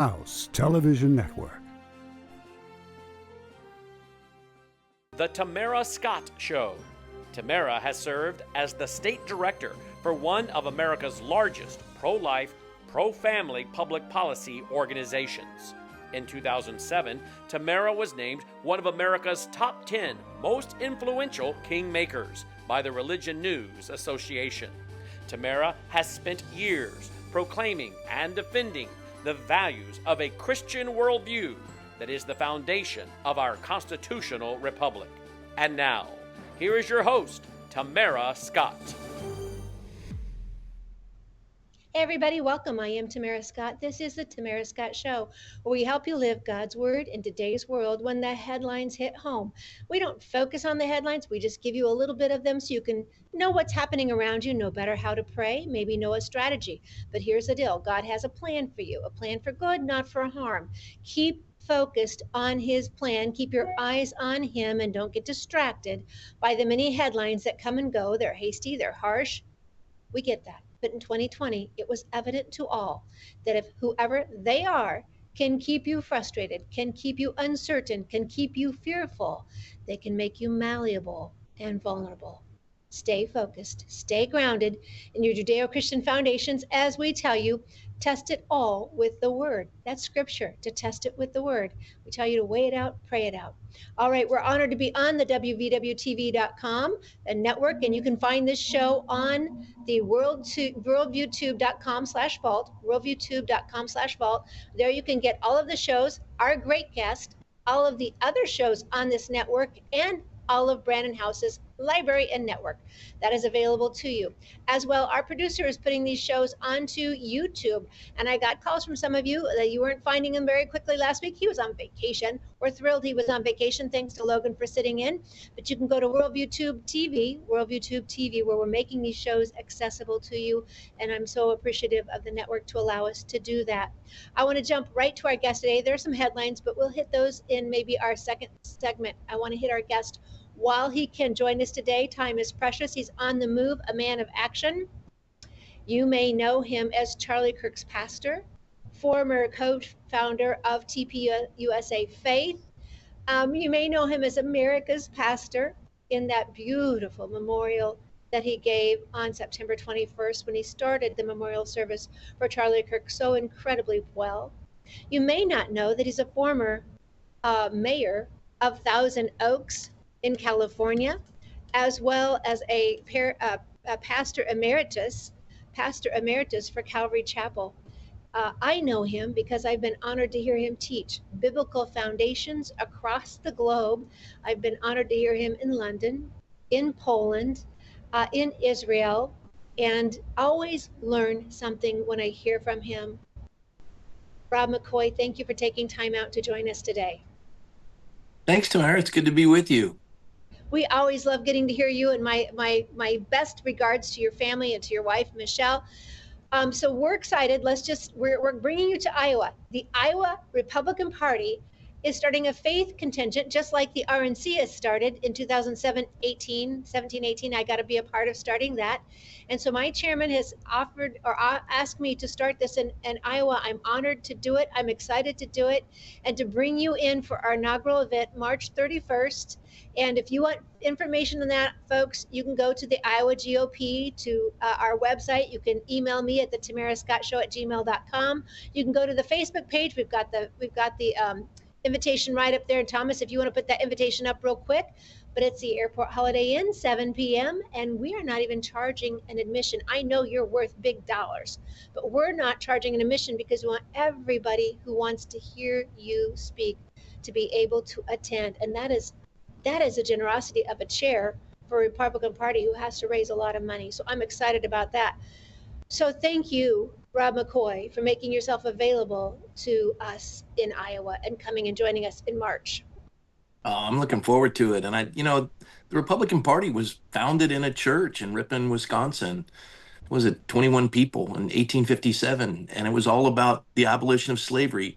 House Television Network. The Tamara Scott Show. Tamara has served as the state director for one of America's largest pro-life, pro-family public policy organizations. In 2007, Tamara was named one of America's top 10 most influential kingmakers by the Religion News Association. Tamara has spent years proclaiming and defending the values of a Christian worldview that is the foundation of our constitutional republic. And now, here is your host, Tamara Scott. Hey everybody, welcome. I am Tamara Scott. This is the Tamara Scott Show, where we help you live God's Word in today's world when the headlines hit home. We don't focus on the headlines, we just give you a little bit of them so you can know what's happening around you, know better how to pray, maybe know a strategy. But here's the deal, God has a plan for you, a plan for good, not for harm. Keep focused on His plan. Keep your eyes on Him and don't get distracted by the many headlines that come and go. They're hasty, they're harsh. We get that. But in 2020, it was evident to all that if whoever they are can keep you frustrated, can keep you uncertain, can keep you fearful, they can make you malleable and vulnerable. Stay focused, stay grounded in your Judeo-Christian foundations. As we tell you, test it all with the Word. That's Scripture, to test it with the Word. We tell you to weigh it out, pray it out. All right, we're honored to be on the WVWTV.com network, and you can find this show on the worldviewtube.com/vault, worldviewtube.com/vault. There you can get all of the shows, our great guest, all of the other shows on this network, and all of Brandon House's library and network that is available to you. As well, our producer is putting these shows onto YouTube, and I got calls from some of you that you weren't finding him very quickly last week. He was on vacation. We're thrilled he was on vacation. Thanks to Logan for sitting in. But you can go to WorldviewTube TV, where we're making these shows accessible to you, and I'm so appreciative of the network to allow us to do that. I want to jump right to our guest today. There are some headlines, but we'll hit those in maybe our second segment. I want to hit our guest while he can join us today. Time is precious. He's on the move, a man of action. You may know him as Charlie Kirk's pastor, former co-founder of TPUSA Faith. You may know him as America's pastor in that beautiful memorial that he gave on September 21st when he started the memorial service for Charlie Kirk so incredibly well. You may not know that he's a former mayor of Thousand Oaks in California, as well as a pastor emeritus for Calvary Chapel. I know him because I've been honored to hear him teach biblical foundations across the globe. I've been honored to hear him in London, in Poland, in Israel, and always learn something when I hear from him. Rob McCoy, thank you for taking time out to join us today. Thanks, Tamara. It's good to be with you. We always love getting to hear you, and my best regards to your family and to your wife, Michelle. So we're excited. We're bringing you to Iowa. The Iowa Republican Party is starting a faith contingent, just like the RNC has started in 2017-18. I got to be a part of starting that. And so my chairman has offered or asked me to start this in Iowa. I'm honored to do it. I'm excited to do it and to bring you in for our inaugural event, March 31st. And if you want information on that, folks, you can go to the Iowa GOP, to our website. You can email me at the tamarascottshow@gmail.com. You can go to the Facebook page. We've got the invitation right up there. And Thomas, if you want to put that invitation up real quick, but it's the Airport Holiday Inn, 7 p.m. And we are not even charging an admission. I know you're worth big dollars, but we're not charging an admission because we want everybody who wants to hear you speak to be able to attend. And that is a generosity of a chair for a Republican Party who has to raise a lot of money. So I'm excited about that. So thank you, Rob McCoy, for making yourself available to us in Iowa and coming and joining us in March. I'm looking forward to it. And the Republican Party was founded in a church in Ripon, Wisconsin. Was it 21 people in 1857? And it was all about the abolition of slavery.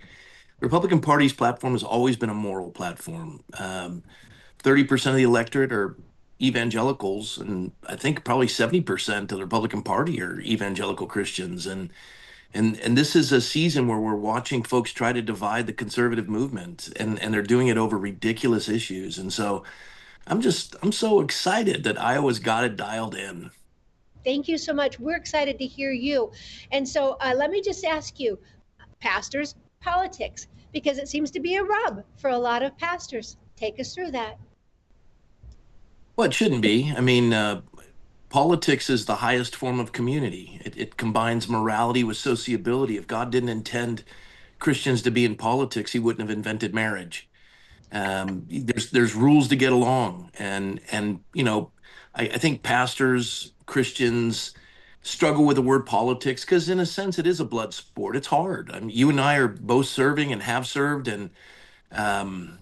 The Republican Party's platform has always been a moral platform. 30% of the electorate are evangelicals, and I think probably 70% of the Republican Party are evangelical Christians. And And this is a season where we're watching folks try to divide the conservative movement, and they're doing it over ridiculous issues. And so I'm so excited that Iowa's got it dialed in. Thank you so much. We're excited to hear you. And so let me just ask you, pastors, politics, because it seems to be a rub for a lot of pastors. Take us through that. Well, it shouldn't be. I mean, politics is the highest form of community. It combines morality with sociability. If God didn't intend Christians to be in politics, he wouldn't have invented marriage. There's rules to get along, and I think pastors, Christians struggle with the word politics because in a sense it is a blood sport. It's hard. I mean, you and I are both serving and have served, and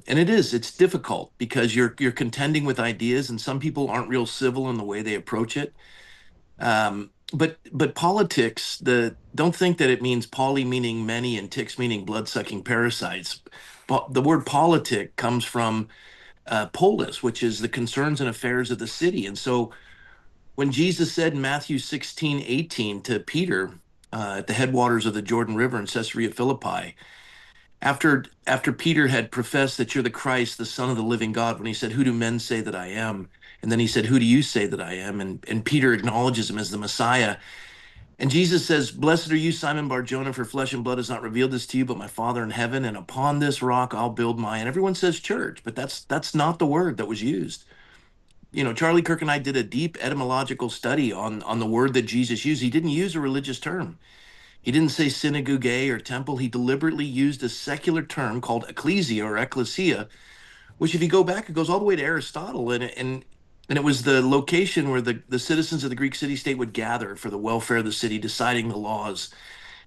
it's difficult because you're contending with ideas, and some people aren't real civil in the way they approach it. But politics, the don't think that it means poly meaning many and ticks meaning blood-sucking parasites. The word politic comes from polis, which is the concerns and affairs of the city. And so when Jesus said in Matthew 16:18 to Peter at the headwaters of the Jordan River in Caesarea Philippi, after Peter had professed that you're the Christ, the Son of the living God, when he said, "Who do men say that I am?" And then he said, "Who do you say that I am?" And Peter acknowledges him as the Messiah. And Jesus says, "Blessed are you, Simon Bar-Jonah, for flesh and blood has not revealed this to you, but my Father in heaven. And upon this rock I'll build my," and everyone says church, but that's not the word that was used. Charlie Kirk and I did a deep etymological study on the word that Jesus used. He didn't use a religious term. He didn't say synagogue or temple. He deliberately used a secular term called ecclesia or ecclesia, which, if you go back, it goes all the way to Aristotle, and it was the location where the citizens of the Greek city-state would gather for the welfare of the city, deciding the laws.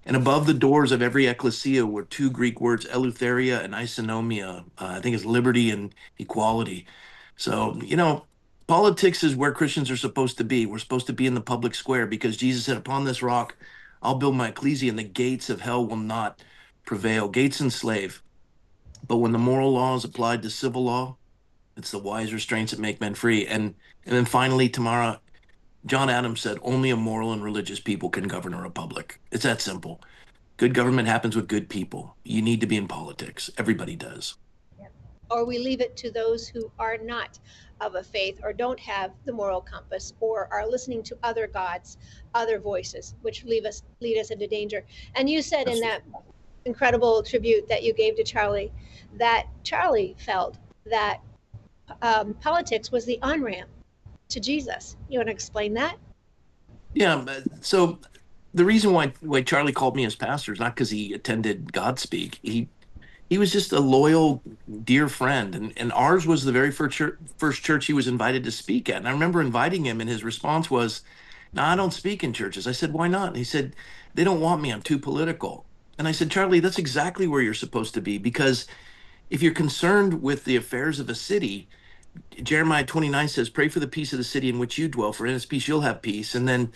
And above the doors of every ecclesia were two Greek words, eleutheria and isonomia. I think it's liberty and equality. So, politics is where Christians are supposed to be. We're supposed to be in the public square because Jesus said, "Upon this rock, I'll build my ecclesia, and the gates of hell will not prevail." Gates enslave. But when the moral law is applied to civil law, it's the wise restraints that make men free. And then finally, Tamara, John Adams said, "Only a moral and religious people can govern a republic." It's that simple. Good government happens with good people. You need to be in politics. Everybody does. Or we leave it to those who are not of a faith or don't have the moral compass or are listening to other gods, other voices, which lead us into danger. And you said in that incredible tribute that you gave to Charlie that Charlie felt that politics was the on-ramp to Jesus. You want to explain that? Yeah. So the reason why Charlie called me his pastor is not because he attended Godspeak. He was just a loyal, dear friend, and ours was the very first church he was invited to speak at. And I remember inviting him, and his response was, "No, I don't speak in churches." I said, "Why not?" And he said, "They don't want me. I'm too political." And I said, "Charlie, that's exactly where you're supposed to be, because if you're concerned with the affairs of a city, Jeremiah 29 says, 'Pray for the peace of the city in which you dwell, for in its peace you'll have peace.'" And then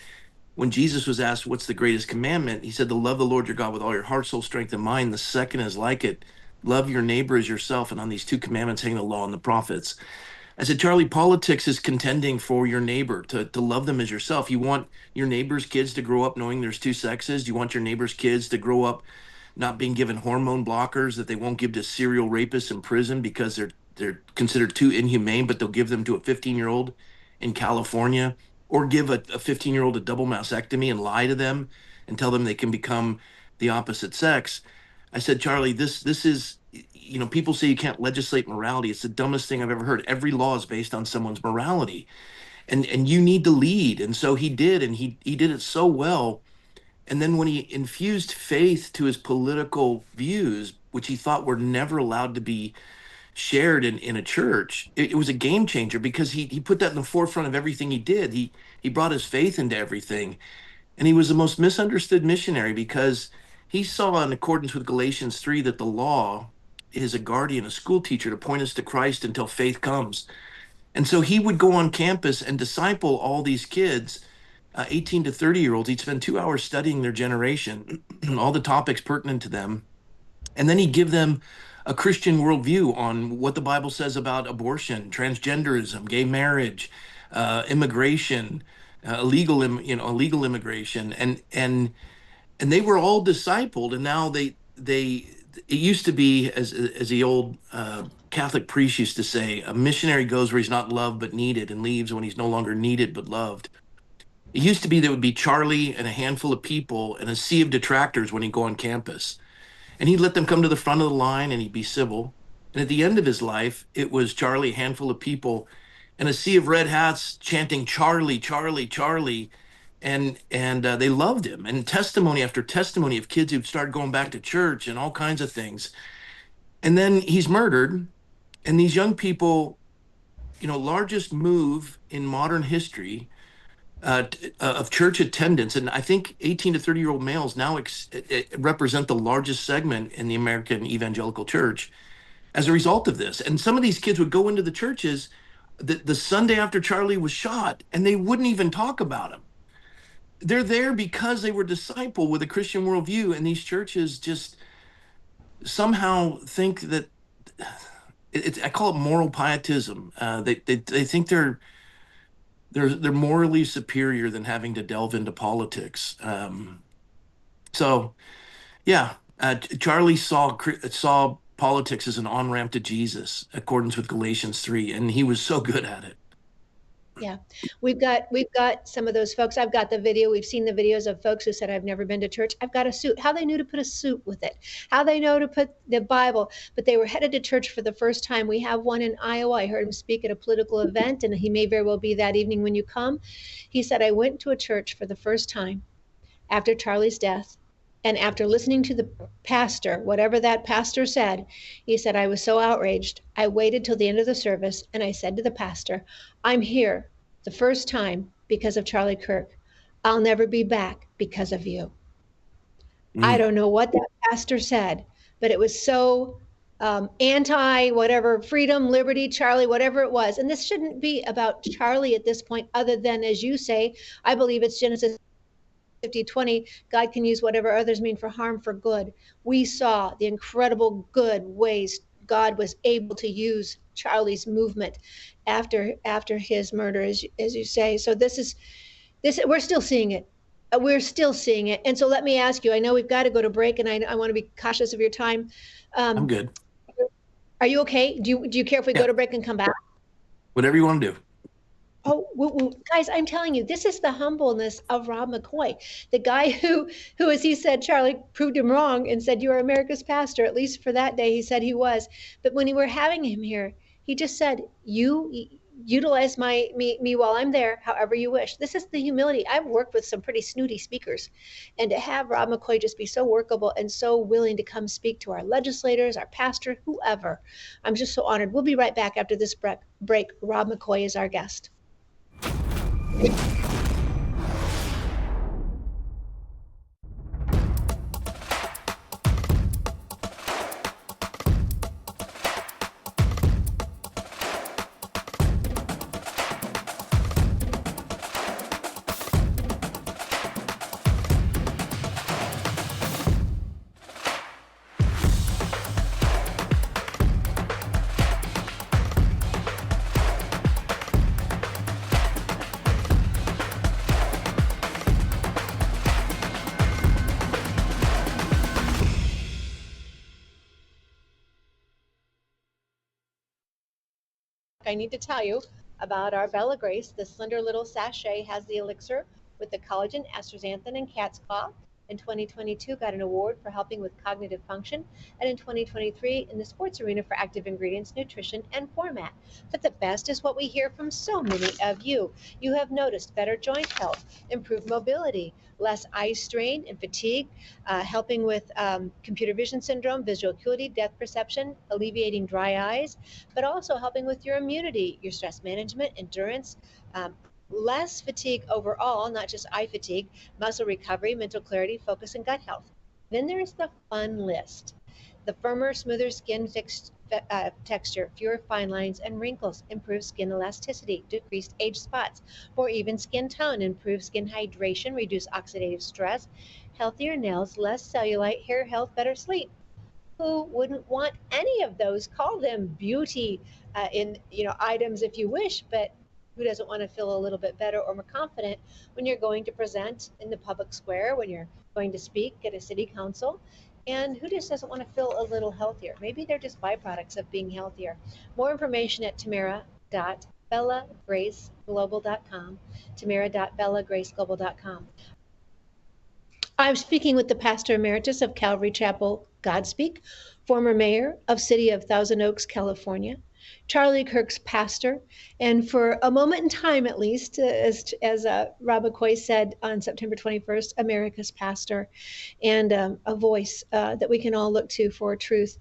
when Jesus was asked what's the greatest commandment, he said to love the Lord your God with all your heart, soul, strength, and mind. The second is like it: love your neighbor as yourself. And on these two commandments hang the law and the prophets. I said, "Charlie, politics is contending for your neighbor, to love them as yourself. You want your neighbor's kids to grow up knowing there's two sexes? Do you want your neighbor's kids to grow up not being given hormone blockers that they won't give to serial rapists in prison because they're considered too inhumane, but they'll give them to a 15-year-old in California, or give a 15-year-old a double mastectomy and lie to them and tell them they can become the opposite sex?" I said, "Charlie, this is, people say you can't legislate morality. It's the dumbest thing I've ever heard. Every law is based on someone's morality, and you need to lead." And so he did, and he did it so well. And then when he infused faith to his political views, which he thought were never allowed to be shared in a church, it was a game changer, because he put that in the forefront of everything he did. He brought his faith into everything. And he was the most misunderstood missionary, because he saw, in accordance with Galatians 3, that the law is a guardian, a school teacher to point us to Christ until faith comes. And so he would go on campus and disciple all these kids, 18 to 30-year-olds. He'd spend 2 hours studying their generation, all the topics pertinent to them. And then he'd give them a Christian worldview on what the Bible says about abortion, transgenderism, gay marriage, immigration, illegal immigration. and they were all discipled, and now they it used to be, as the old Catholic priest used to say, a missionary goes where he's not loved but needed, and leaves when he's no longer needed but loved. It used to be there would be Charlie and a handful of people and a sea of detractors when he'd go on campus, and he'd let them come to the front of the line and he'd be civil. And at the end of his life, it was Charlie, a handful of people, and a sea of red hats chanting Charlie, Charlie, Charlie, and they loved him. And testimony after testimony of kids who've started going back to church and all kinds of things. And then he's murdered, and these young people, largest move in modern history of church attendance, and I think 18 to 30-year-old males now represent the largest segment in the American evangelical church as a result of this. And some of these kids would go into the churches the Sunday after Charlie was shot, and they wouldn't even talk about him. They're there because they were discipled with a Christian worldview, and these churches just somehow think that I call it moral pietism. They think they're morally superior than having to delve into politics. So, yeah, Charlie saw politics as an on-ramp to Jesus, accordance with Galatians 3, and he was so good at it. Yeah, we've got some of those folks. I've got the video. We've seen the videos of folks who said, I've never been to church. I've got a suit. How they knew to put a suit with it, how they know to put the Bible, but they were headed to church for the first time. We have one in Iowa. I heard him speak at a political event, and he may very well be that evening when you come. He said, I went to a church for the first time after Charlie's death. And after listening to the pastor, whatever that pastor said, he said, I was so outraged. I waited till the end of the service, and I said to the pastor, I'm here the first time because of Charlie Kirk. I'll never be back because of you. I don't know what that pastor said, but it was so anti whatever, freedom, liberty, Charlie, whatever it was. And this shouldn't be about Charlie at this point, other than, as you say, I believe it's Genesis 50:20, God can use whatever others mean for harm for good. We saw the incredible good ways God was able to use Charlie's movement after his murder, as you say. So this we're still seeing it. We're still seeing it. And so let me ask you, I know we've got to go to break, and I want to be cautious of your time. I'm good. Are you okay? Do you care if we go to break and come back? Whatever you want to do. Oh, guys, I'm telling you, this is the humbleness of Rob McCoy, the guy who, as he said, Charlie proved him wrong and said, you are America's pastor. At least for that day, he said he was. But when we were having him here, he just said, you utilize me while I'm there, however you wish. This is the humility. I've worked with some pretty snooty speakers, and to have Rob McCoy just be so workable and so willing to come speak to our legislators, our pastor, whoever, I'm just so honored. We'll be right back after this break. Rob McCoy is our guest. I need to tell you about our Bella Grace. This slender little sachet has the elixir with the collagen, astaxanthin, and cat's claw. In 2022, got an award for helping with cognitive function, and in 2023 in the sports arena for active ingredients, nutrition, and format. But the best is what we hear from so many of you. You have noticed better joint health, improved mobility, less eye strain and fatigue, helping with computer vision syndrome, visual acuity, depth perception, alleviating dry eyes, but also helping with your immunity, your stress management, endurance, less fatigue overall, not just eye fatigue, muscle recovery, mental clarity, focus, and gut health. Then there's the fun list. The firmer, smoother skin texture, fewer fine lines and wrinkles, improved skin elasticity, decreased age spots, more even skin tone, improved skin hydration, reduced oxidative stress, healthier nails, less cellulite, hair health, better sleep. Who wouldn't want any of those? Call them beauty items if you wish, but Who doesn't want to feel a little bit better or more confident when you're going to present in the public square, when you're going to speak at a city council? And who just doesn't want to feel a little healthier? Maybe they're just byproducts of being healthier. More information at tamara.bellagraceglobal.com, tamara.bellagraceglobal.com. I'm speaking with the pastor emeritus of Calvary Chapel, Godspeak, former mayor of City of Thousand Oaks, California, Charlie Kirk's pastor, and for a moment in time, at least, as Rob McCoy said on September 21st, America's pastor, and a voice that we can all look to for truth.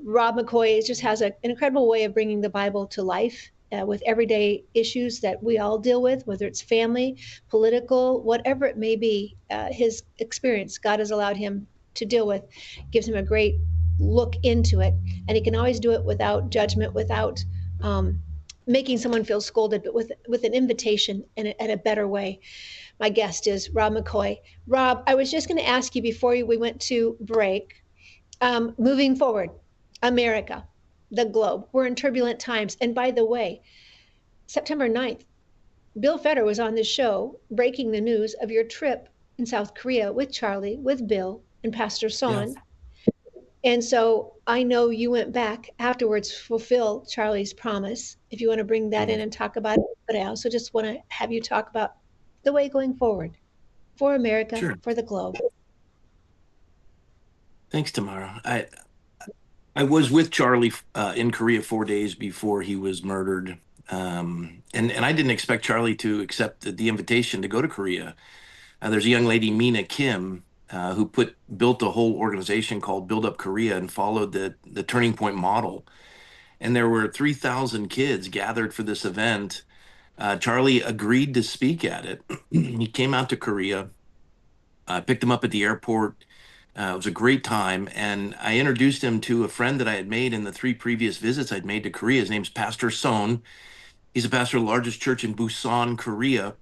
Rob McCoy just has an incredible way of bringing the Bible to life. With everyday issues that we all deal with, whether it's family, political, whatever it may be, his experience God has allowed him to deal with gives him a great look into it. And he can always do it without judgment, without making someone feel scolded, but with an invitation and a better way. My guest is Rob McCoy. Rob, I was just going to ask you before we went to break, moving forward, America, the globe, we're in turbulent times. And by the way, September 9th, Bill Feder was on the show breaking the news of your trip in South Korea with Charlie, with Bill, and Pastor Son. Yeah. And so I know you went back afterwards to fulfill Charlie's promise. If you want to bring that in and talk about it, but I also just want to have you talk about the way going forward for America, sure, for the globe. Thanks, Tamara. I was with Charlie in Korea 4 days before he was murdered. And I didn't expect Charlie to accept the invitation to go to Korea. There's a young lady, Mina Kim, who built a whole organization called Build Up Korea and followed the Turning Point model. And there were 3,000 kids gathered for this event. Charlie agreed to speak at it. He came out to Korea. I picked him up at the airport. It was a great time, and I introduced him to a friend that I had made in the 3 previous visits I'd made to Korea. His name's Pastor Son. He's a pastor of the largest church in Busan, Korea.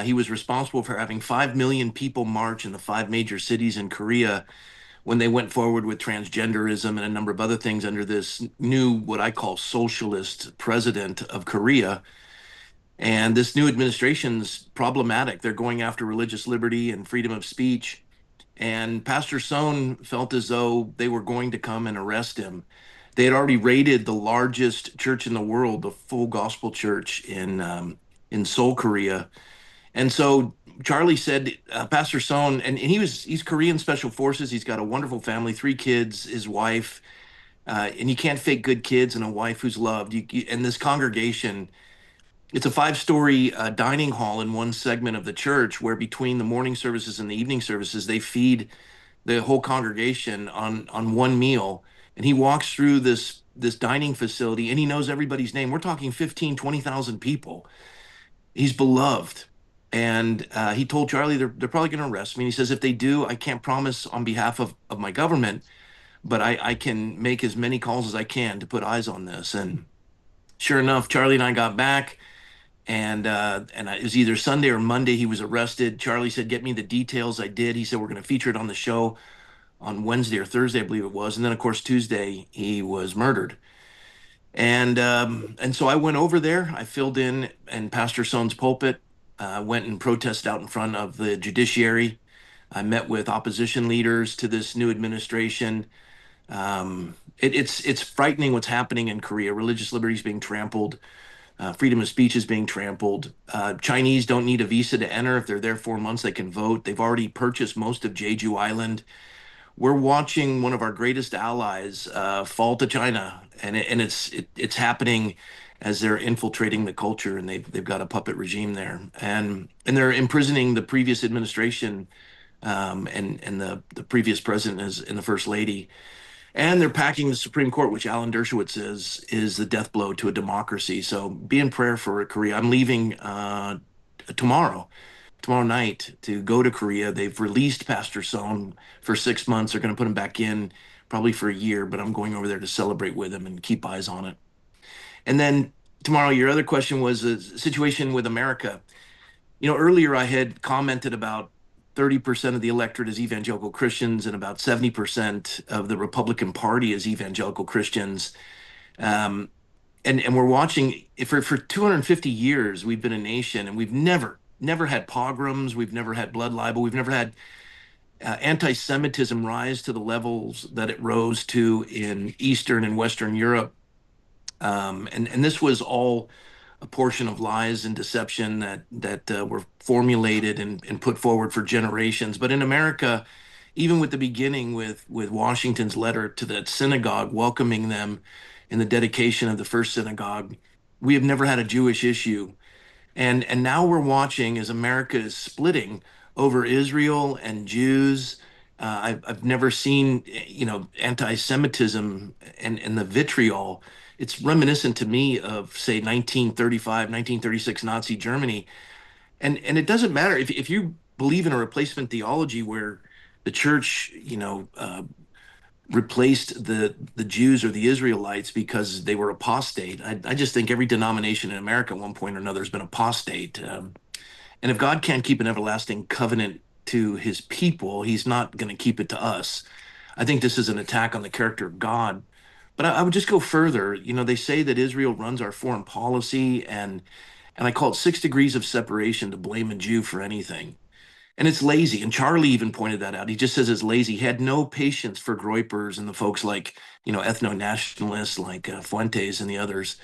He was responsible for having 5 million people march in the 5 major cities in Korea when they went forward with transgenderism and a number of other things under this new, what I call socialist president of Korea. And this new administration's problematic. They're going after religious liberty and freedom of speech. And Pastor Son felt as though they were going to come and arrest him. They had already raided the largest church in the world, the Full Gospel Church in Seoul, Korea. And so Charlie said, Pastor Son, and he's Korean Special Forces. He's got a wonderful family, 3 kids, his wife, and you can't fake good kids and a wife who's loved. And this congregation, it's a 5-story dining hall in one segment of the church where between the morning services and the evening services, they feed the whole congregation on one meal. And he walks through this dining facility and he knows everybody's name. We're talking 15, 20,000 people. He's beloved. And he told Charlie they're probably going to arrest me. And he says, if they do, I can't promise on behalf of my government, but I can make as many calls as I can to put eyes on this. And sure enough, Charlie and I got back. And it was either Sunday or Monday he was arrested. Charlie said, get me the details. I did. He said, we're going to feature it on the show on Wednesday or Thursday, I believe it was. And then, of course, Tuesday, he was murdered. And so I went over there. I filled in Pastor Son's pulpit, went and protested out in front of the judiciary. I met with opposition leaders to this new administration. It's frightening what's happening in Korea. Religious liberty is being trampled. Freedom of speech is being trampled. Chinese don't need a visa to enter. If they're there 4 months, they can vote. They've already purchased most of Jeju Island. We're watching one of our greatest allies fall to China, and it's happening as they're infiltrating the culture, and they've got a puppet regime there, and they're imprisoning the previous administration and the previous president and the first lady. And they're packing the Supreme Court, which Alan Dershowitz says is the death blow to a democracy. So be in prayer for Korea. I'm leaving tomorrow night to go to Korea. They've released Pastor Son for 6 months. They're going to put him back in probably for a year, but I'm going over there to celebrate with him and keep eyes on it. And then tomorrow, your other question was the situation with America. You know, earlier I had commented about 30% of the electorate is evangelical Christians and about 70% of the Republican Party is evangelical Christians. and we're watching for 250 years. We've been a nation, and we've never had pogroms. We've never had blood libel. We've never had anti-Semitism rise to the levels that it rose to in Eastern and Western Europe. And this was all a portion of lies and deception that were formulated and put forward for generations. But in America, even with the beginning with Washington's letter to that synagogue welcoming them in the dedication of the first synagogue, we have never had a Jewish issue. And now we're watching as America is splitting over Israel and Jews. I've never seen, anti-Semitism and the vitriol. It's reminiscent to me of, say, 1935, 1936 Nazi Germany. And it doesn't matter if you believe in a replacement theology where the church, replaced the Jews or the Israelites because they were apostate. I just think every denomination in America at one point or another has been apostate. And if God can't keep an everlasting covenant to his people, he's not going to keep it to us. I think this is an attack on the character of God. But I would just go further. They say that Israel runs our foreign policy, and I call it 6 degrees of separation to blame a Jew for anything. And it's lazy. And Charlie even pointed that out. He just says it's lazy. He had no patience for Groypers and the folks like, ethno-nationalists like Fuentes and the others.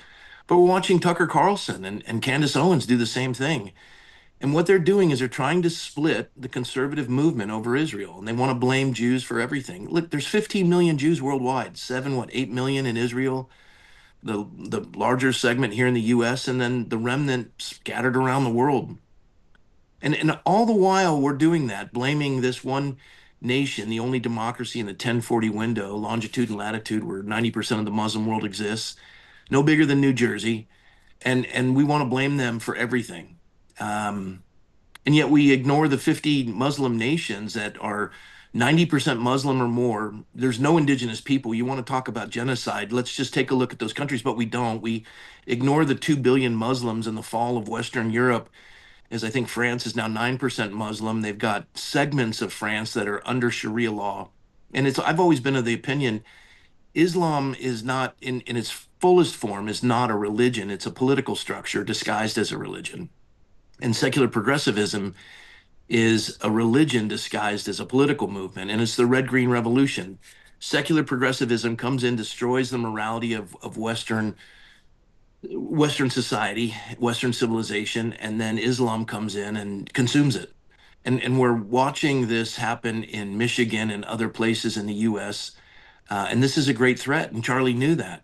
But we're watching Tucker Carlson and Candace Owens do the same thing. And what they're doing is they're trying to split the conservative movement over Israel. And they want to blame Jews for everything. Look, there's 15 million Jews worldwide, 8 million in Israel, the larger segment here in the US, and then the remnant scattered around the world. And all the while we're doing that, blaming this one nation, the only democracy in the 1040 window, longitude and latitude, where 90% of the Muslim world exists, no bigger than New Jersey, and we want to blame them for everything. And yet we ignore the 50 Muslim nations that are 90% Muslim or more. There's no indigenous people. You want to talk about genocide? Let's just take a look at those countries, but we don't. We ignore the 2 billion Muslims in the fall of Western Europe, as I think France is now 9% Muslim. They've got segments of France that are under Sharia law. And I've always been of the opinion, Islam is not, in its fullest form, is not a religion. It's a political structure disguised as a religion. And secular progressivism is a religion disguised as a political movement. And it's the red-green revolution. Secular progressivism comes in, destroys the morality of Western society, Western civilization, and then Islam comes in and consumes it. And we're watching this happen in Michigan and other places in the US. And this is a great threat. And Charlie knew that.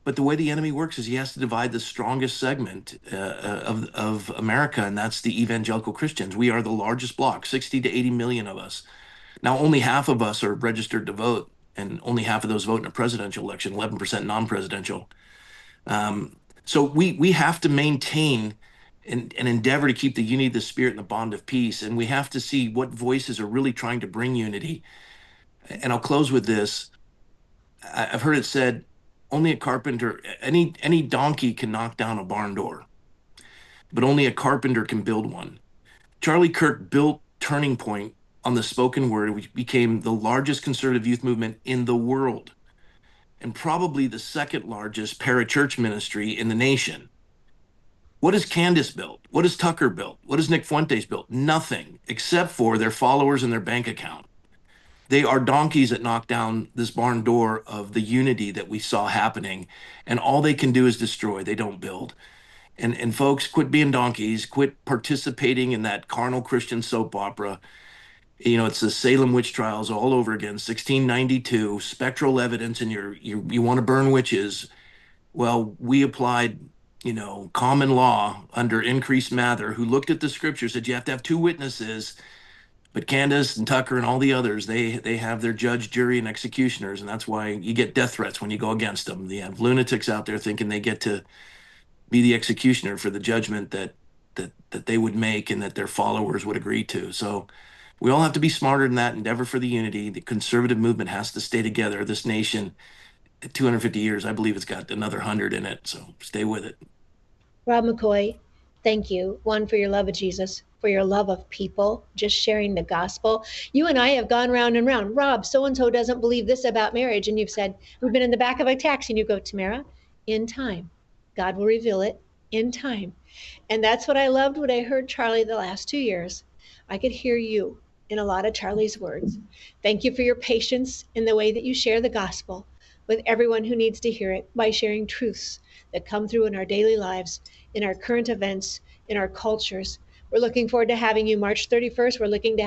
But the way the enemy works is he has to divide the strongest segment of America, and that's the evangelical Christians. We are the largest bloc, 60 to 80 million of us. Now, only half of us are registered to vote, and only half of those vote in a presidential election, 11% non-presidential. So we have to maintain and endeavor to keep the unity of the Spirit and the bond of peace. And we have to see what voices are really trying to bring unity. And I'll close with this. I've heard it said, only a carpenter, any donkey can knock down a barn door, but only a carpenter can build one. Charlie Kirk built Turning Point on the spoken word, which became the largest conservative youth movement in the world, and probably the second largest parachurch ministry in the nation. What has Candace built? What has Tucker built? What has Nick Fuentes built? Nothing, except for their followers and their bank account. They are donkeys that knock down this barn door of the unity that we saw happening, and all they can do is destroy. They don't build. And folks, quit being donkeys, quit participating in that carnal Christian soap opera. It's the Salem witch trials all over again, 1692, spectral evidence, and you want to burn witches. Well, we applied, common law under Increase Mather, who looked at the scripture, said you have to have 2 witnesses. But Candace and Tucker and all the others, they have their judge, jury, and executioners, and that's why you get death threats when you go against them. They have lunatics out there thinking they get to be the executioner for the judgment that they would make and that their followers would agree to. So we all have to be smarter than that, endeavor for the unity. The conservative movement has to stay together. This nation, at 250 years, I believe it's got another 100 in it, so stay with it. Rob McCoy, thank you. One, for your love of Jesus, for your love of people, just sharing the gospel. You and I have gone round and round. Rob, so-and-so doesn't believe this about marriage. And you've said, we've been in the back of a taxi, and you go, Tamara, in time. God will reveal it in time. And that's what I loved when I heard Charlie the last 2 years. I could hear you in a lot of Charlie's words. Thank you for your patience in the way that you share the gospel with everyone who needs to hear it by sharing truths that come through in our daily lives, in our current events, in our cultures. We're looking forward to having you March 31st. We're looking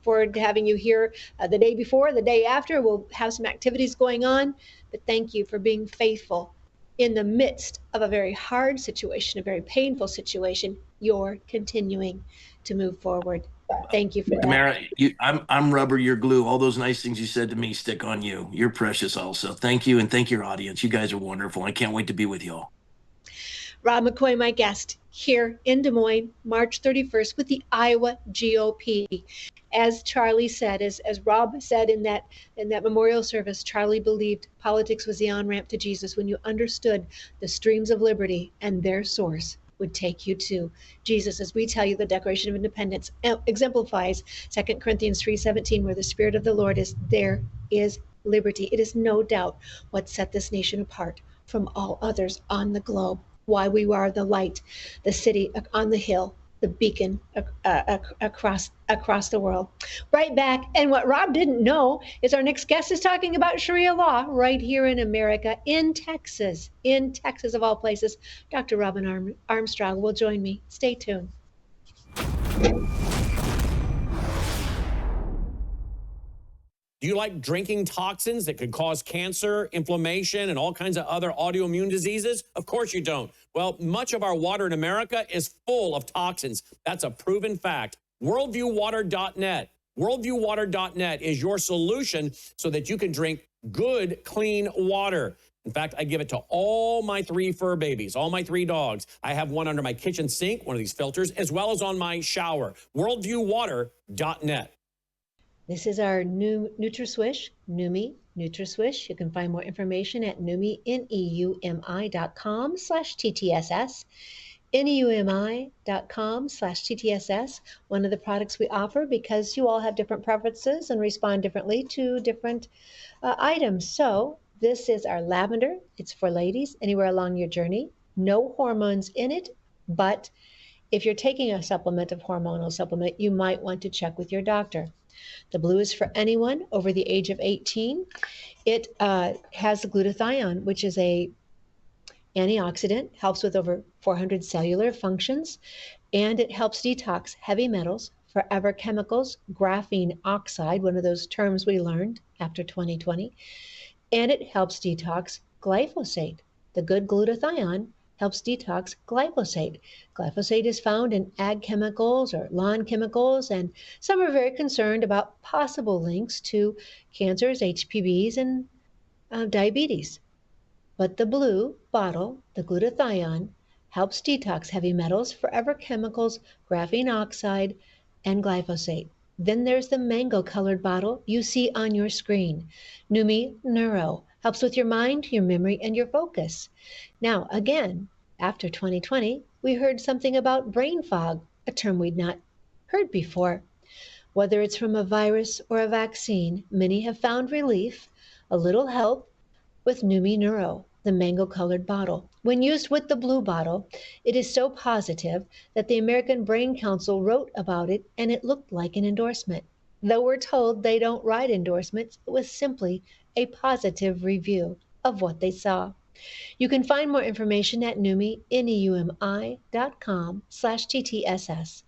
forward to having you here the day before, the day after. We'll have some activities going on. But thank you for being faithful in the midst of a very hard situation, a very painful situation. You're continuing to move forward. Thank you for that. Tamara, I'm rubber, you're glue. All those nice things you said to me stick on you. You're precious also. Thank you, and thank your audience. You guys are wonderful. I can't wait to be with y'all. Rob McCoy, my guest, here in Des Moines, March 31st with the Iowa GOP. As Charlie said, as Rob said in that memorial service, Charlie believed politics was the on-ramp to Jesus when you understood the streams of liberty and their source would take you to Jesus. As we tell you, the Declaration of Independence exemplifies 2 Corinthians 3:17, where the Spirit of the Lord is, there is liberty. It is no doubt what set this nation apart from all others on the globe. Why we are the light, the city on the hill, the beacon across the world. Right back. And what Rob didn't know is our next guest is talking about Sharia law right here in America, in Texas of all places. Dr. Robin Armstrong will join me. Stay tuned. Do you like drinking toxins that could cause cancer, inflammation, and all kinds of other autoimmune diseases? Of course you don't. Well, much of our water in America is full of toxins. That's a proven fact. WorldviewWater.net. WorldviewWater.net is your solution so that you can drink good, clean water. In fact, I give it to all my 3 fur babies, all my 3 dogs. I have one under my kitchen sink, one of these filters, as well as on my shower. WorldviewWater.net. This is our new NutraSwish, Numi NutraSwish. You can find more information at neumi.com/TTSS. neumi.com/TTSS. One of the products we offer because you all have different preferences and respond differently to different items. So this is our lavender. It's for ladies anywhere along your journey. No hormones in it, but if you're taking a hormonal supplement, you might want to check with your doctor. The blue is for anyone over the age of 18. It has glutathione, which is a antioxidant, helps with over 400 cellular functions, and it helps detox heavy metals, forever chemicals, graphene oxide, one of those terms we learned after 2020, and it helps detox glyphosate. The good glutathione helps detox glyphosate. Glyphosate is found in ag chemicals or lawn chemicals, and some are very concerned about possible links to cancers, HPVs, and diabetes. But the blue bottle, the glutathione, helps detox heavy metals, forever chemicals, graphene oxide, and glyphosate. Then there's the mango-colored bottle you see on your screen. Numi Neuro helps with your mind, your memory, and your focus. Now, again, after 2020, we heard something about brain fog, a term we'd not heard before. Whether it's from a virus or a vaccine, many have found relief, a little help with Numi Neuro, the mango-colored bottle. When used with the blue bottle, it is so positive that the American Brain Council wrote about it, and it looked like an endorsement. Though we're told they don't write endorsements, it was simply a positive review of what they saw. You can find more information at Numi, neumi.com/TTSS,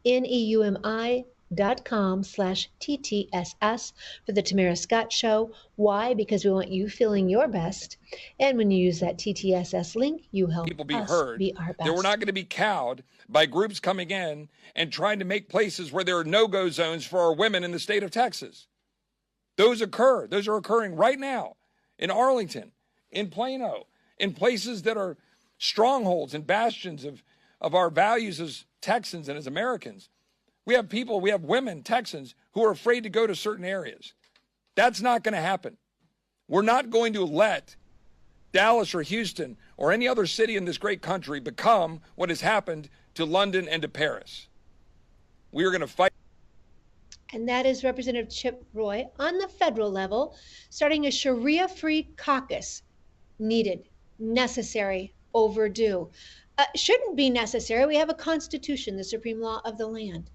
neumi.com/TTSS for the Tamara Scott Show. Why? Because we want you feeling your best. And when you use that TTSS link, you help people be us heard, be our best. that we're not going to be cowed by groups coming in and trying to make places where there are no-go zones for our women in the state of Texas. Those occur. Those are occurring right now in Arlington, in Plano, in places that are strongholds and bastions of our values as Texans and as Americans. We have women, Texans, who are afraid to go to certain areas. That's not going to happen. We're not going to let Dallas or Houston or any other city in this great country become what has happened to London and to Paris. We are going to fight. And that is Representative Chip Roy on the federal level, starting a Sharia-free caucus needed necessary, overdue. Shouldn't be necessary. We have a constitution, the supreme law of the land.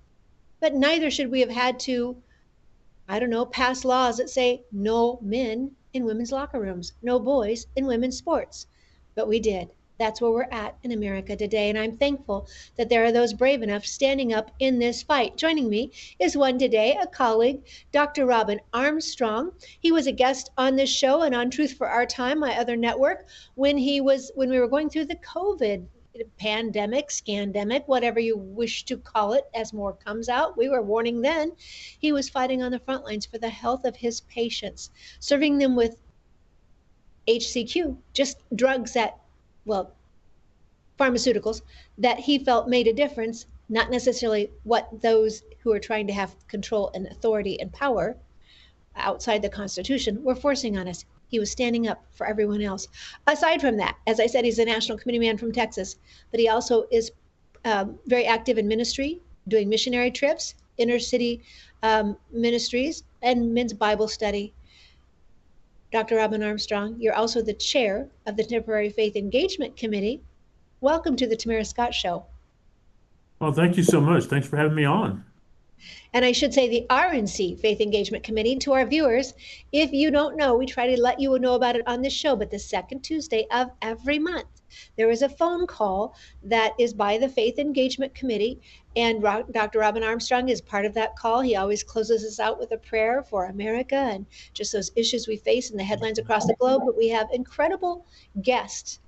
But neither should we have had to, I don't know, pass laws that say no men in women's locker rooms, no boys in women's sports. But we did. That's where we're at in America today. And I'm thankful that there are those brave enough standing up in this fight. Joining me is one today, a colleague, Dr. Robin Armstrong. He was a guest on this show and on Truth for Our Time, my other network, when we were going through the COVID pandemic, scandemic, whatever you wish to call it, as more comes out. We were warning then. He was fighting on the front lines for the health of his patients, serving them with HCQ, just drugs that, well, pharmaceuticals that he felt made a difference, not necessarily what those who are trying to have control and authority and power outside the Constitution were forcing on us. He was standing up for everyone else. Aside from that, as I said, he's a national committee man from Texas, but he also is very active in ministry, doing missionary trips, inner city ministries, and men's Bible study. Dr. Robin Armstrong, you're also the chair of the Temporary Faith Engagement Committee. Welcome to the Tamara Scott Show. Well, thank you so much. Thanks for having me on. And I should say the RNC Faith Engagement Committee. To our viewers, if you don't know, we try to let you know about it on this show, but the second Tuesday of every month, there is a phone call that is by the Faith Engagement Committee, and Dr. Robin Armstrong is part of that call. He always closes us out with a prayer for America and just those issues we face in the headlines across the globe. But we have incredible guests,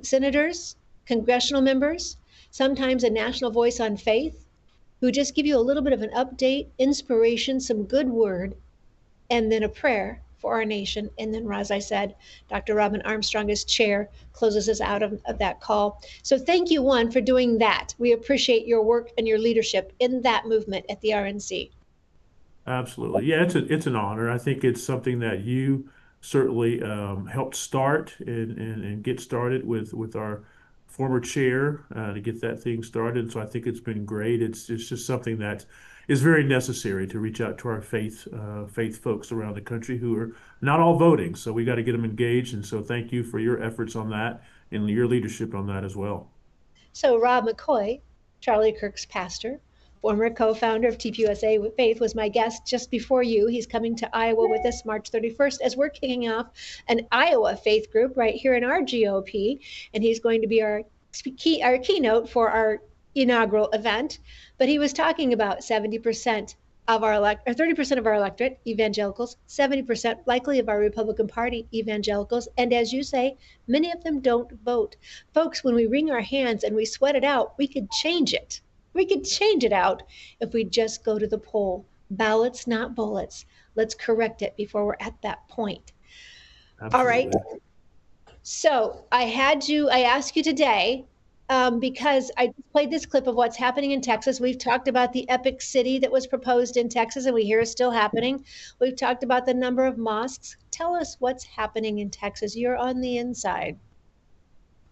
senators, congressional members, sometimes a national voice on faith, who just give you a little bit of an update, inspiration, some good word, and then a prayer for our nation. And then, as I said, Dr. Robin Armstrong, as chair, closes us out of that call. So thank you, one, for doing that. We appreciate your work and your leadership in that movement at the RNC. Absolutely. Yeah, it's an honor. I think it's something that you certainly helped start and get started with our former chair to get that thing started. So I think it's been great. It's just something that is very necessary to reach out to our faith folks around the country who are not all voting. So we got to get them engaged. And so thank you for your efforts on that and your leadership on that as well. So Rob McCoy, Charlie Kirk's pastor, former co-founder of TPUSA with Faith, was my guest just before you. He's coming to Iowa with us March 31st as we're kicking off an Iowa faith group right here in our GOP, and he's going to be our keynote for our inaugural event. But he was talking about 70% of our 30% of our electorate, evangelicals, 70% likely of our Republican Party evangelicals, and as you say, many of them don't vote. Folks, when we wring our hands and we sweat it out, we could change it. We could change it out if we just go to the poll. Ballots, not bullets. Let's correct it before we're at that point. Absolutely. All right. So I asked you today, because I just played this clip of what's happening in Texas. We've talked about the epic city that was proposed in Texas, and we hear it's still happening. We've talked about the number of mosques. Tell us what's happening in Texas. You're on the inside.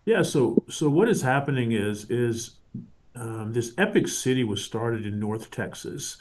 Yeah, so what is happening is this epic city was started in North Texas,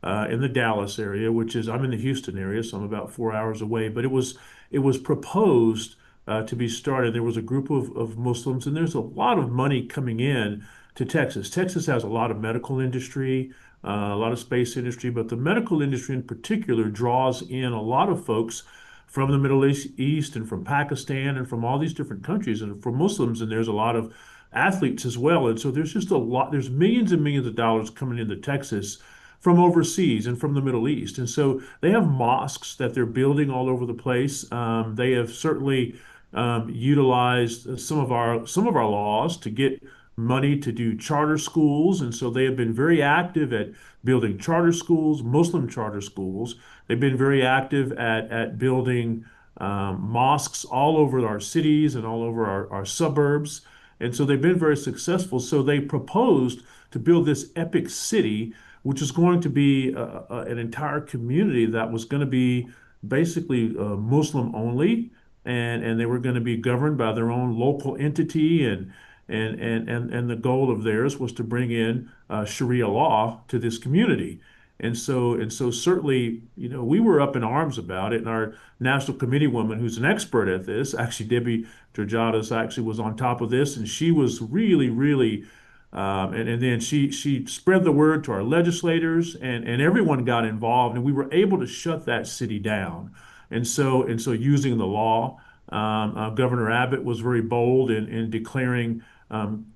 in the Dallas area, which is, I'm in the Houston area, so I'm about 4 hours away. But it was proposed to be started. There was a group of Muslims, and there's a lot of money coming in to Texas. Texas has a lot of medical industry, a lot of space industry, but the medical industry in particular draws in a lot of folks from the Middle East and from Pakistan and from all these different countries, and from Muslims, and there's a lot of athletes as well. And so there's just there's millions and millions of dollars coming into Texas from overseas and from the Middle East. And so they have mosques that they're building all over the place. They have certainly utilized some of our laws to get money to do charter schools. And so they have been very active at building charter schools, Muslim charter schools. They've been very active at building mosques all over our cities and all over our suburbs. And so they've been very successful. So they proposed to build this epic city, which is going to be an entire community that was going to be basically Muslim only, and they were going to be governed by their own local entity, and the goal of theirs was to bring in Sharia law to this community. And so certainly, we were up in arms about it. And our national committee woman, who's an expert at this, actually Debbie Georgiadis, actually was on top of this, and she was really, really, and then she spread the word to our legislators, and everyone got involved, and we were able to shut that city down. And so using the law, Governor Abbott was very bold in declaring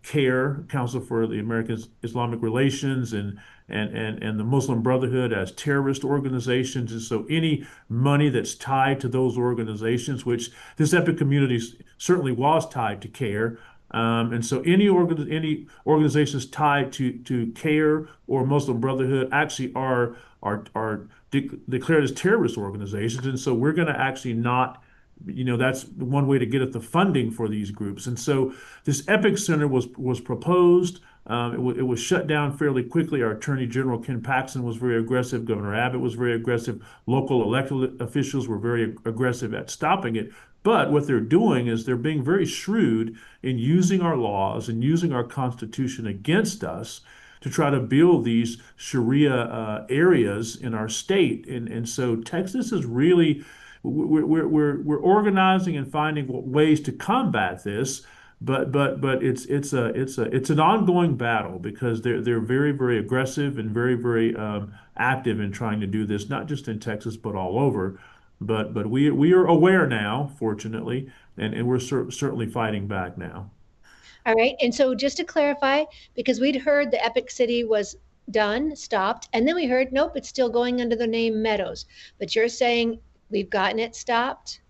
CARE, Council for the American Islamic Relations, and the Muslim Brotherhood as terrorist organizations. And so any money that's tied to those organizations, which this epic community certainly was tied to CARE, and so any organizations tied to CARE or Muslim Brotherhood actually are declared as terrorist organizations. And so we're going to actually not, that's one way to get at the funding for these groups. And so this Epic Center was proposed. It was shut down fairly quickly. Our Attorney General Ken Paxton was very aggressive. Governor Abbott was very aggressive. Local elected officials were very aggressive at stopping it. But what they're doing is they're being very shrewd in using our laws and using our Constitution against us to try to build these Sharia areas in our state. And so Texas is really, we're organizing and finding ways to combat this. But it's an ongoing battle because they're very, very aggressive and very, very active in trying to do this, not just in Texas but all over. But we are aware now, fortunately, and we're certainly fighting back now. All right. And so just to clarify, because we'd heard the Epic City was done, stopped, and then we heard, nope, it's still going under the name Meadows. But you're saying we've gotten it stopped?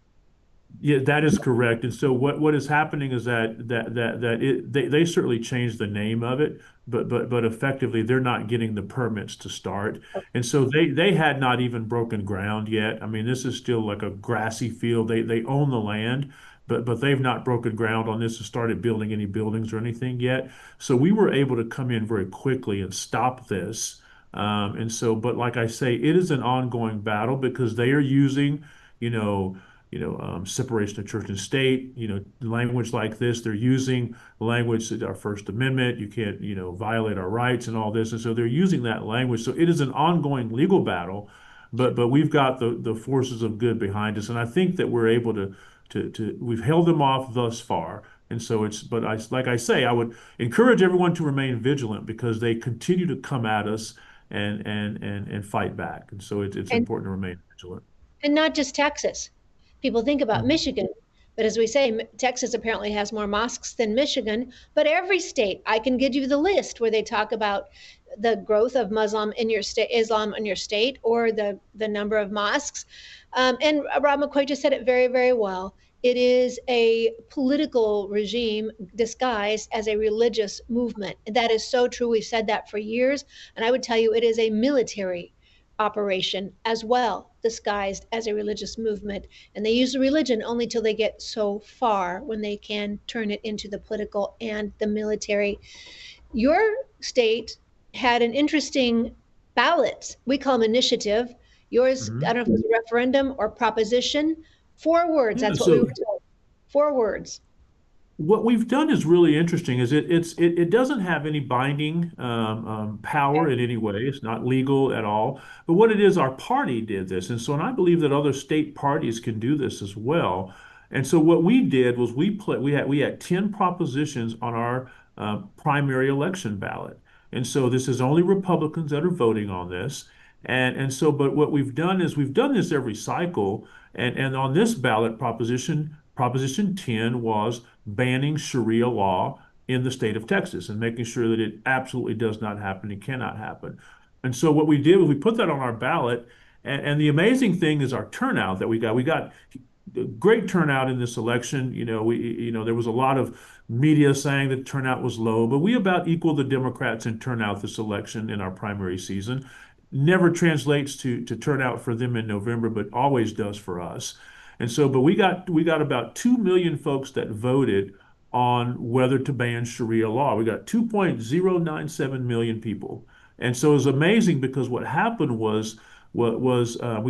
Yeah, that is correct. And so what is happening is they certainly changed the name of it, but effectively they're not getting the permits to start. And so they had not even broken ground yet. I mean, this is still like a grassy field. They own the land, but they've not broken ground on this and started building any buildings or anything yet. So we were able to come in very quickly and stop this. But like I say, it is an ongoing battle because they are using, you know, separation of church and state, language like this. They're using language that our First Amendment, you can't, violate our rights and all this. And so they're using that language. So it is an ongoing legal battle, but we've got the forces of good behind us. And I think that we're able we've held them off thus far. And so like I say, I would encourage everyone to remain vigilant because they continue to come at us and fight back. And so it's And important to remain vigilant. and not just Texas. People think about Mhm. Michigan, but as we say, Texas apparently has more mosques than Michigan. But every state, I can give you the list where they talk about the growth of Muslim in your state, Islam in your state, or the number of mosques. And Rob McCoy just said it very, very well. It is a political regime disguised as a religious movement. That is so true. We've said that for years. And I would tell you it is a military operation as well, disguised as a religious movement. And they use the religion only till they get so far when they can turn it into the political and the military. Your state had an interesting ballot. We call them initiative. Yours, I Mhm. don't know if it was a referendum or proposition. 4 words, Yeah, that's what we so were told. 4 words. what we've done is really interesting. Is it doesn't have any binding power Okay. in any way. It's not legal at all. But what it is, our party did this, and I believe that other state parties can do this as well. And so what we did was we had 10 propositions on our primary election ballot, and so this is only Republicans that are voting on this. But what we've done is we've done this every cycle, and on this ballot Proposition 10 was banning Sharia law in the state of Texas and making sure that it absolutely does not happen and cannot happen. And so what we did was we put that on our ballot. And the amazing thing is our turnout that we got. We got great turnout in this election. There was a lot of media saying that turnout was low, but we about equaled the Democrats in turnout this election in our primary season. Never translates to turnout for them in November, but always does for us. But we got about 2 million folks that voted on whether to ban Sharia law. We got 2.097 million people. And so it was amazing because what happened was we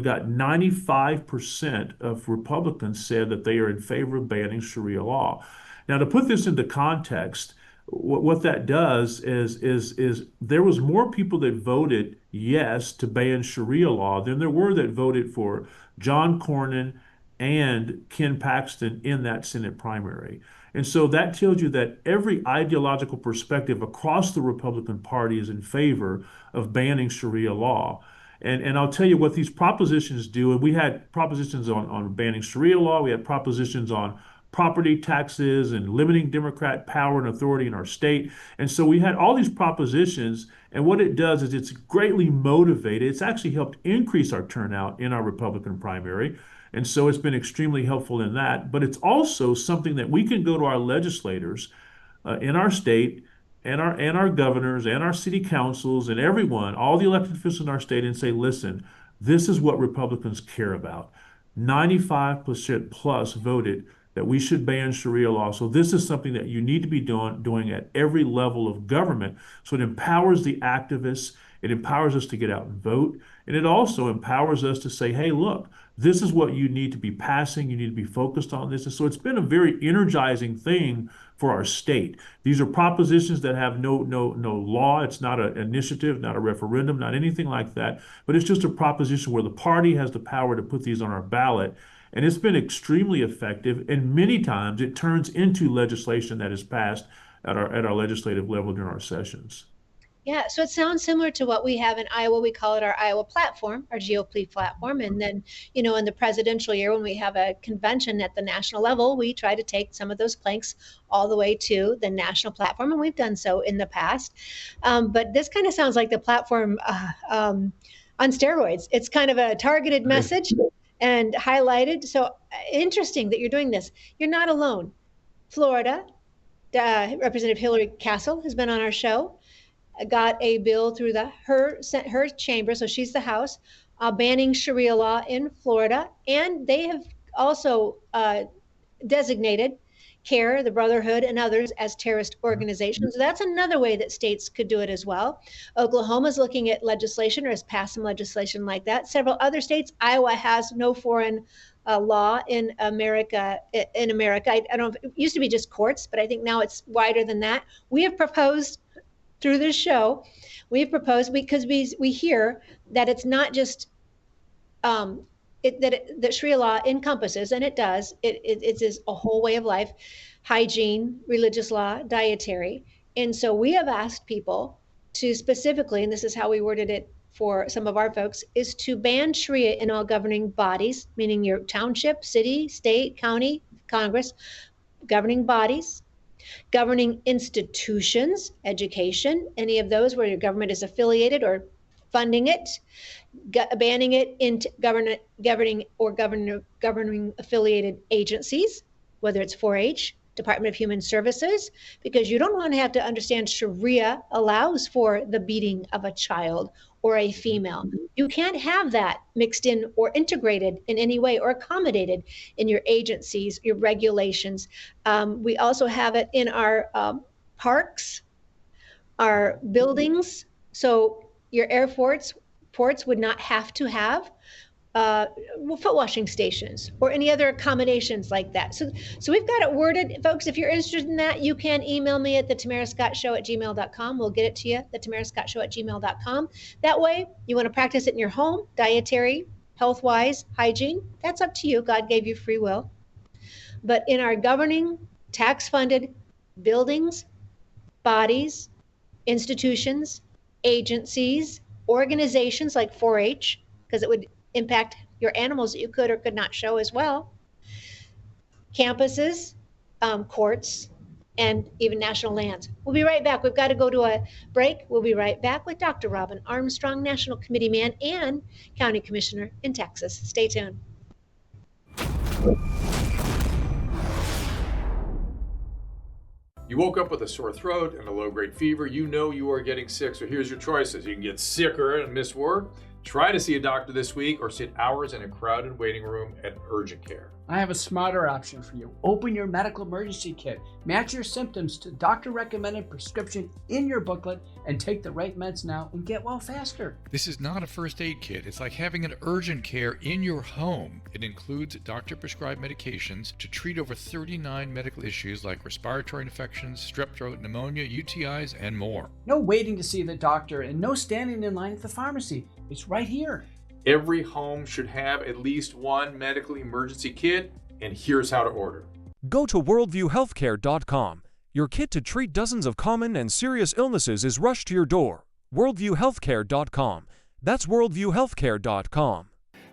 got 95% of Republicans said that they are in favor of banning Sharia law. Now, to put this into context, what that does is there was more people that voted yes to ban Sharia law than there were that voted for John Cornyn and Ken Paxton in that Senate primary. And so that tells you that every ideological perspective across the Republican Party is in favor of banning Sharia law. And I'll tell you what these propositions do. And we had propositions on banning Sharia law. We had propositions on property taxes and limiting Democrat power and authority in our state. And so we had all these propositions. And what it does is it's greatly motivated. It's actually helped increase our turnout in our Republican primary. And so it's been extremely helpful in that. But it's also something that we can go to our legislators in our state and our governors and our city councils and everyone, all the elected officials in our state, and say, listen, this is what Republicans care about. 95% plus voted that we should ban Sharia law. So this is something that you need to be doing at every level of government. So it empowers the activists. It empowers us to get out and vote. And it also empowers us to say, hey, look, this is what you need to be passing. You need to be focused on this. And so it's been a very energizing thing for our state. These are propositions that have no law. It's not an initiative, not a referendum, not anything like that. But it's just a proposition where the party has the power to put these on our ballot. And it's been extremely effective. And many times it turns into legislation that is passed at our legislative level during our sessions. Yeah, so it sounds similar to what we have in Iowa. We call it our Iowa platform, our GOP platform. And then, in the presidential year, when we have a convention at the national level, we try to take some of those planks all the way to the national platform. And we've done so in the past. But this kind of sounds like the platform on steroids. It's kind of a targeted message and highlighted. So interesting that you're doing this. You're not alone. Florida, Representative Hillary Castle has been on our show. Got a bill through her chamber, so she's the House, banning Sharia law in Florida, and they have also designated CARE, the Brotherhood, and others as terrorist organizations. So that's another way that states could do it as well. Oklahoma's looking at legislation or has passed some legislation like that. Several other states. Iowa has no foreign law in America. I don't know. It used to be just courts, but I think now it's wider than that. We have proposed through this show, we've proposed, because we hear that it's not just that Sharia law encompasses, and it does, it's a whole way of life, hygiene, religious law, dietary. And so we have asked people to specifically, and this is how we worded it for some of our folks, is to ban Sharia in all governing bodies, meaning your township, city, state, county, Congress, governing bodies, governing institutions, education, any of those where your government is affiliated or funding it, banning it into governing affiliated agencies, whether it's 4-H, Department of Human Services, because you don't want to have to understand Sharia allows for the beating of a child or a female. You can't have that mixed in or integrated in any way or accommodated in your agencies, your regulations. We also have it in our parks, our buildings. So your airports would not have to have foot washing stations or any other accommodations like that. So we've got it worded. Folks, if you're interested in that, you can email me at theTamaraScottShow@gmail.com. We'll get it to you, theTamaraScottShow@gmail.com. That way, you want to practice it in your home, dietary, health-wise, hygiene, that's up to you. God gave you free will. But in our governing, tax-funded buildings, bodies, institutions, agencies, organizations like 4-H, because it would impact your animals that you could or could not show as well, campuses, courts, and even national lands. We'll be right back. We've got to go to a break. We'll be right back with Dr. Robin Armstrong, National Committee Man and County Commissioner in Texas. Stay tuned. You woke up with a sore throat and a low-grade fever. You know you are getting sick, so here's your choices. You can get sicker and miss work, Try to see a doctor this week or sit hours in a crowded waiting room at urgent care. I have a smarter option for you. Open your medical emergency kit. Match your symptoms to doctor-recommended prescription in your booklet and take the right meds now and get well faster. This is not a first aid kit. It's like having an urgent care in your home. It includes doctor-prescribed medications to treat over 39 medical issues like respiratory infections, strep throat, pneumonia, UTIs, and more. No waiting to see the doctor and no standing in line at the pharmacy. It's right here. Every home should have at least one medical emergency kit, and here's how to order. Go to worldviewhealthcare.com. Your kit to treat dozens of common and serious illnesses is rushed to your door. worldviewhealthcare.com. That's worldviewhealthcare.com.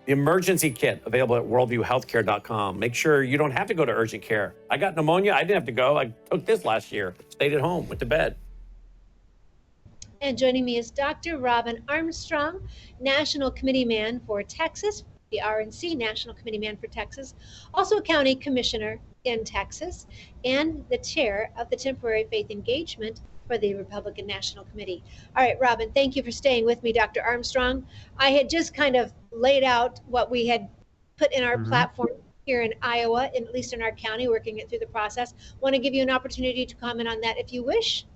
The emergency kit available at worldviewhealthcare.com. Make sure you don't have to go to urgent care. I got pneumonia. I didn't have to go. I took this last year. Stayed at home, went to bed. And joining me is Dr. Robin Armstrong, National Committee Man for Texas, the RNC National Committee Man for Texas, also a county commissioner in Texas, and the chair of the Temporary Faith Engagement for the Republican National Committee. All right, Robin, thank you for staying with me, Dr. Armstrong. I had just kind of laid out what we had put in our platform here in Iowa, at least in our county, working it through the process. Want to give you an opportunity to comment on that if you wish.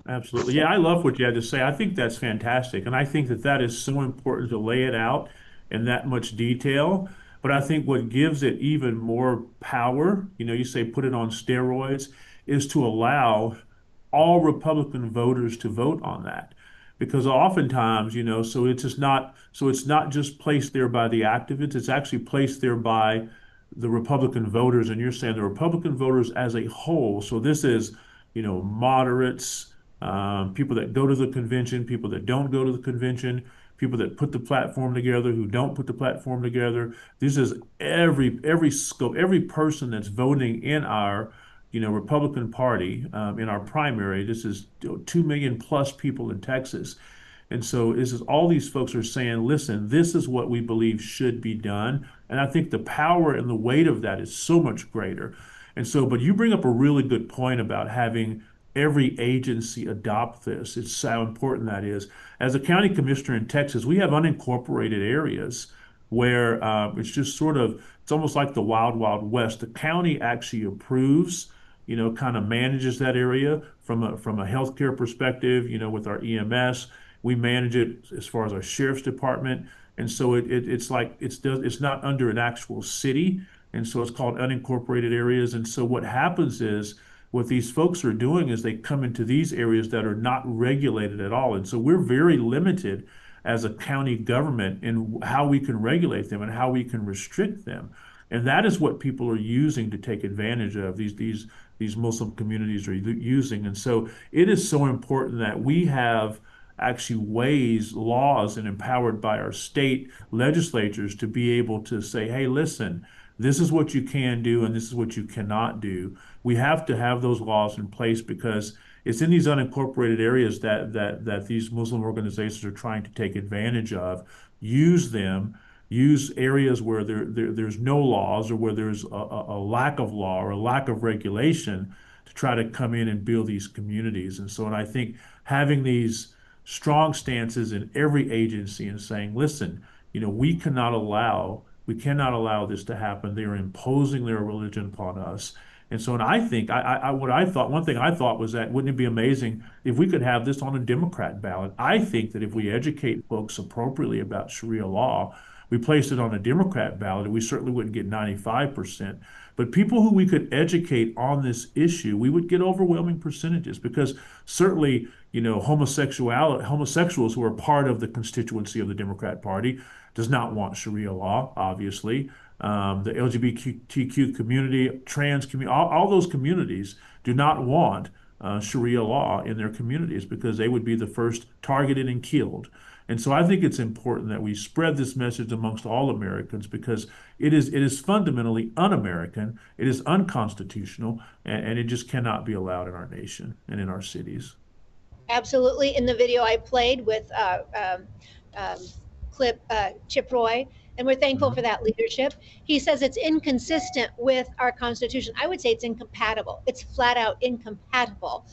Absolutely. Yeah, I love what you had to say. I think that's fantastic. And I think that that is so important to lay it out in that much detail. But I think what gives it even more power, you say put it on steroids, is to allow all Republican voters to vote on that. Because oftentimes, so it's not just placed there by the activists, it's actually placed there by the Republican voters. And you're saying the Republican voters as a whole. So this is, moderates, people that go to the convention, people that don't go to the convention, people that put the platform together, who don't put the platform together. This is every scope, every person that's voting in our, Republican Party in our primary. This is 2 million plus people in Texas. And so this is all these folks are saying, listen, this is what we believe should be done. And I think the power and the weight of that is so much greater. And so, but you bring up a really good point about having every agency adopt this. It's how important that is. As a county commissioner in Texas, we have unincorporated areas where it's just it's almost like the wild, wild west. The county actually approves, kind of manages that area from a healthcare perspective, with our EMS. We manage it as far as our sheriff's department. And so it's not under an actual city. And so it's called unincorporated areas. And so what happens is, what these folks are doing is they come into these areas that are not regulated at all. And so we're very limited as a county government in how we can regulate them and how we can restrict them. And that is what people are using to take advantage of, these Muslim communities are using. And so it is so important that we have actually ways, laws, and empowered by our state legislatures to be able to say, hey, listen, this is what you can do and this is what you cannot do. We have to have those laws in place because it's in these unincorporated areas that these Muslim organizations are trying to take advantage of, use areas where there's no laws or where there's a lack of law or a lack of regulation to try to come in and build these communities. And I think having these strong stances in every agency and saying, listen, we cannot allow this to happen. They are imposing their religion upon us. And so, and I think, one thing I thought was that, wouldn't it be amazing if we could have this on a Democrat ballot? I think that if we educate folks appropriately about Sharia law, we placed it on a Democrat ballot, we certainly wouldn't get 95%. But people who we could educate on this issue, we would get overwhelming percentages because certainly, homosexuals who are part of the constituency of the Democrat Party does not want Sharia law, obviously. The LGBTQ community, trans community, all those communities do not want Sharia law in their communities because they would be the first targeted and killed. And so I think it's important that we spread this message amongst all Americans because it is fundamentally un-American, it is unconstitutional, and it just cannot be allowed in our nation and in our cities. Absolutely. In the video I played with Chip Roy, and we're thankful for that leadership. He says it's inconsistent with our Constitution. I would say it's incompatible. It's flat out incompatible.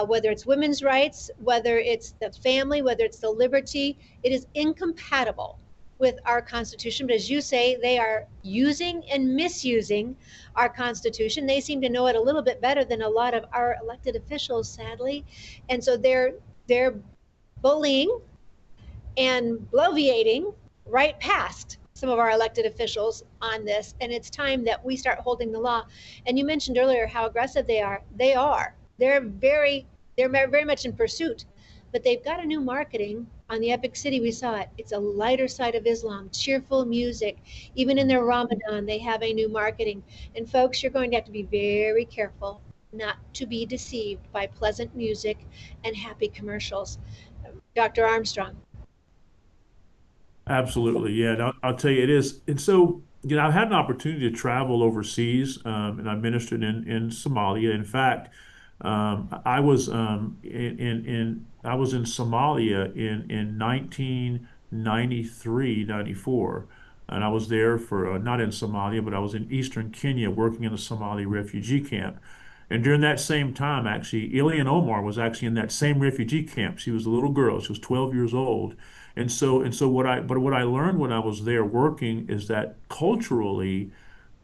Whether it's women's rights, whether it's the family, whether it's the liberty, it is incompatible with our Constitution. But as you say, they are using and misusing our Constitution. They seem to know it a little bit better than a lot of our elected officials, sadly. And so they're bullying and bloviating right past some of our elected officials on this. And it's time that we start holding the law. And you mentioned earlier how aggressive they are. They are. They're very much in pursuit. But they've got a new marketing on the Epic City. We saw it. It's a lighter side of Islam, cheerful music. Even in their Ramadan, they have a new marketing. And folks, you're going to have to be very careful not to be deceived by pleasant music and happy commercials. Dr. Armstrong. Absolutely, yeah. And I'll tell you, it is. And so, I've had an opportunity to travel overseas, and I ministered in Somalia. In fact, I was I was in Somalia in 1993, 94, and I was there for not in Somalia, but I was in eastern Kenya working in a Somali refugee camp. And during that same time, actually, Ilian Omar was actually in that same refugee camp. She was a little girl. She was 12 years old. And so what I learned when I was there working is that culturally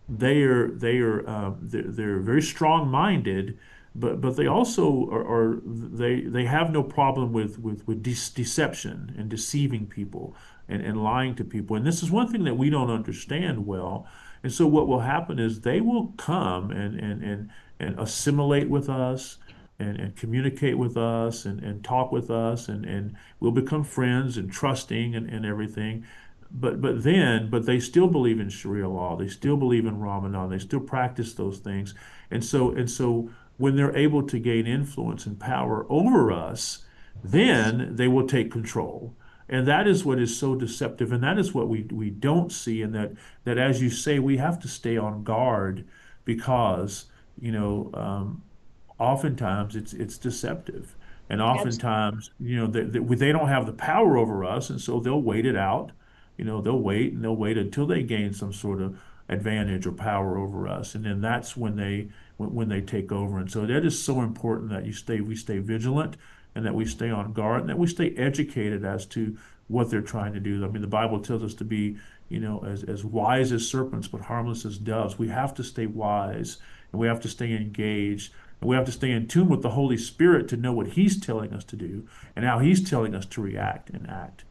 they're very strong-minded, but they also they have no problem with deception and deceiving people and lying to people. And this is one thing that we don't understand well. And so what will happen is they will come and assimilate with us and communicate with us and talk with us and we'll become friends and trusting and everything. But they still believe in Sharia law. They still believe in Ramadan. They still practice those things. And so when they're able to gain influence and power over us, then they will take control. And that is what is so deceptive. And that is what we don't see. And that as you say, we have to stay on guard because, oftentimes it's deceptive. And oftentimes, they don't have the power over us. And so they'll wait it out. They'll wait until they gain some sort of advantage or power over us, and then that's when they take over. And so that is so important that we stay vigilant, and that we stay on guard, and that we stay educated as to what they're trying to do. I mean, the Bible tells us to be, as wise as serpents, but harmless as doves. We have to stay wise, and we have to stay engaged, and we have to stay in tune with the Holy Spirit to know what He's telling us to do and how He's telling us to react and act.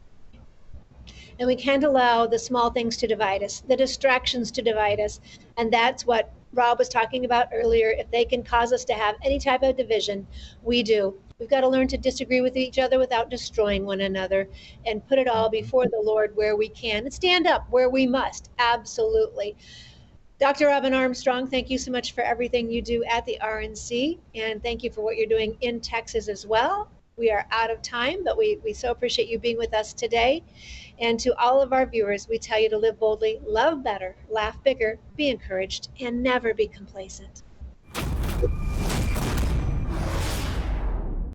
And we can't allow the small things to divide us, the distractions to divide us. And that's what Rob was talking about earlier. If they can cause us to have any type of division, we do. We've got to learn to disagree with each other without destroying one another and put it all before the Lord where we can and stand up where we must. Absolutely. Dr. Robin Armstrong, thank you so much for everything you do at the RNC. And thank you for what you're doing in Texas as well. We are out of time, but we so appreciate you being with us today. And to all of our viewers, we tell you to live boldly, love better, laugh bigger, be encouraged, and never be complacent.